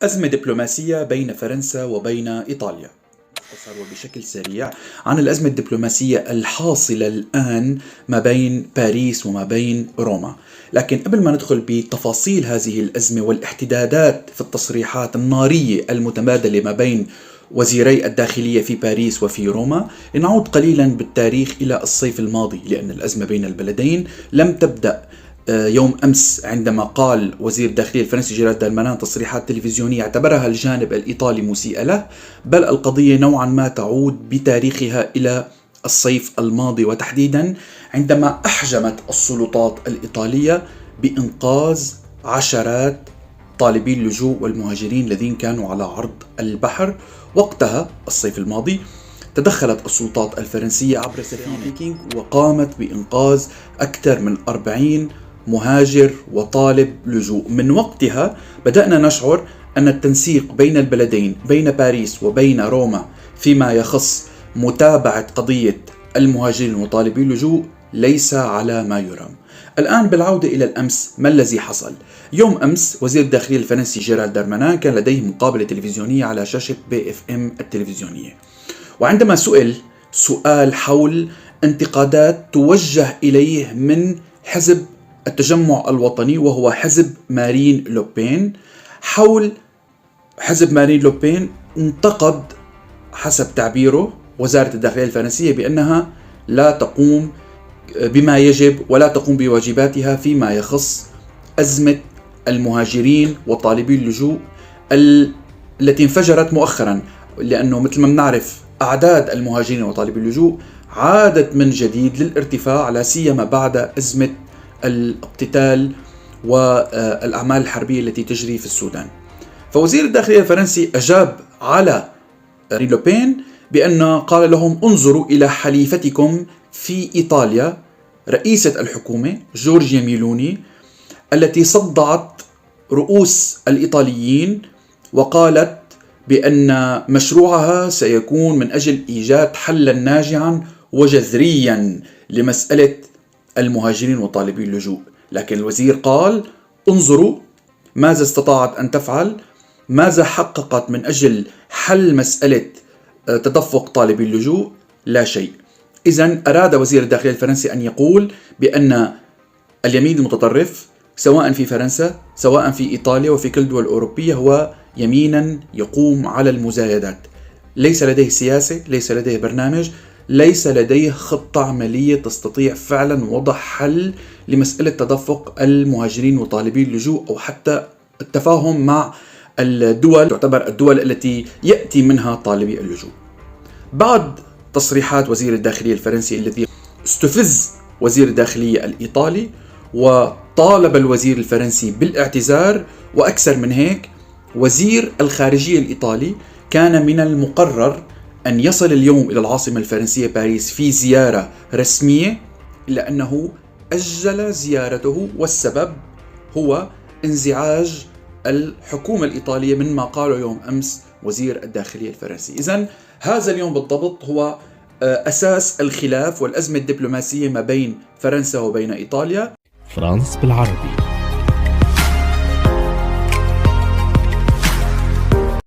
أزمة دبلوماسية بين فرنسا وبين إيطاليا. اختصر وبشكل سريع عن الأزمة الدبلوماسية الحاصلة الآن ما بين باريس وما بين روما. لكن قبل ما ندخل بتفاصيل هذه الأزمة والاحتدادات في التصريحات النارية المتبادلة ما بين وزيري الداخلية في باريس وفي روما، لنعود قليلا بالتاريخ إلى الصيف الماضي، لأن الأزمة بين البلدين لم تبدأ يوم أمس عندما قال وزير الداخلية الفرنسي جيرالد دارمانان تصريحات تلفزيونية اعتبرها الجانب الإيطالي مسيئة له، بل القضية نوعا ما تعود بتاريخها إلى الصيف الماضي، وتحديدا عندما أحجمت السلطات الإيطالية بإنقاذ عشرات طالبي اللجوء والمهاجرين الذين كانوا على عرض البحر. وقتها الصيف الماضي تدخلت السلطات الفرنسية عبر سفينة وقامت بإنقاذ أكثر من 40 مهاجر وطالب لجوء. من وقتها بدأنا نشعر أن التنسيق بين البلدين، بين باريس وبين روما، فيما يخص متابعة قضية المهاجرين وطالبي اللجوء ليس على ما يرام. الآن بالعودة إلى الأمس، ما الذي حصل؟ يوم أمس وزير الداخلية الفرنسي جيرالد دارمانان كان لديه مقابلة تلفزيونية على شاشة BFM التلفزيونية، وعندما سئل سؤال حول انتقادات توجه إليه من حزب التجمع الوطني وهو حزب مارين لوبين، حول حزب مارين لوبين انتقد حسب تعبيره وزارة الداخلية الفرنسية بأنها لا تقوم بما يجب ولا تقوم بواجباتها فيما يخص أزمة المهاجرين وطالبي اللجوء التي انفجرت مؤخرا، لأنه مثل ما بنعرف أعداد المهاجرين وطالبي اللجوء عادت من جديد للارتفاع، لا سيما بعد أزمة الاقتتال والأعمال الحربية التي تجري في السودان. فوزير الداخلية الفرنسي أجاب على مارين لوبين بأن قال لهم: انظروا إلى حليفتكم في إيطاليا رئيسة الحكومة جورجيا ميلوني، التي صدعت رؤوس الإيطاليين وقالت بأن مشروعها سيكون من أجل إيجاد حلا ناجعا وجذريا لمسألة المهاجرين وطالبي اللجوء. لكن الوزير قال: انظروا ماذا استطاعت أن تفعل، ماذا حققت من أجل حل مسألة تدفق طالبي اللجوء؟ لا شيء. إذن أراد وزير الداخلية الفرنسي أن يقول بأن اليمين المتطرف سواء في فرنسا سواء في إيطاليا وفي كل الدول الأوروبية هو يمينا يقوم على المزايدات، ليس لديه سياسة، ليس لديه برنامج، ليس لديه خطة عملية تستطيع فعلا وضع حل لمسألة تدفق المهاجرين وطالبي اللجوء، أو حتى التفاهم مع الدول تعتبر الدول التي يأتي منها طالبي اللجوء. بعد تصريحات وزير الداخلية الفرنسي الذي استفز وزير الداخلية الإيطالي وطالب الوزير الفرنسي بالاعتذار، وأكثر من هيك وزير الخارجية الإيطالي كان من المقرر أن يصل اليوم إلى العاصمة الفرنسية باريس في زيارة رسمية، إلا أنه أجل زيارته، والسبب هو انزعاج الحكومة الإيطالية من ما قاله يوم أمس وزير الداخلية الفرنسي. إذن هذا اليوم بالضبط هو أساس الخلاف والأزمة الدبلوماسية ما بين فرنسا وبين إيطاليا. فرانس بالعربي.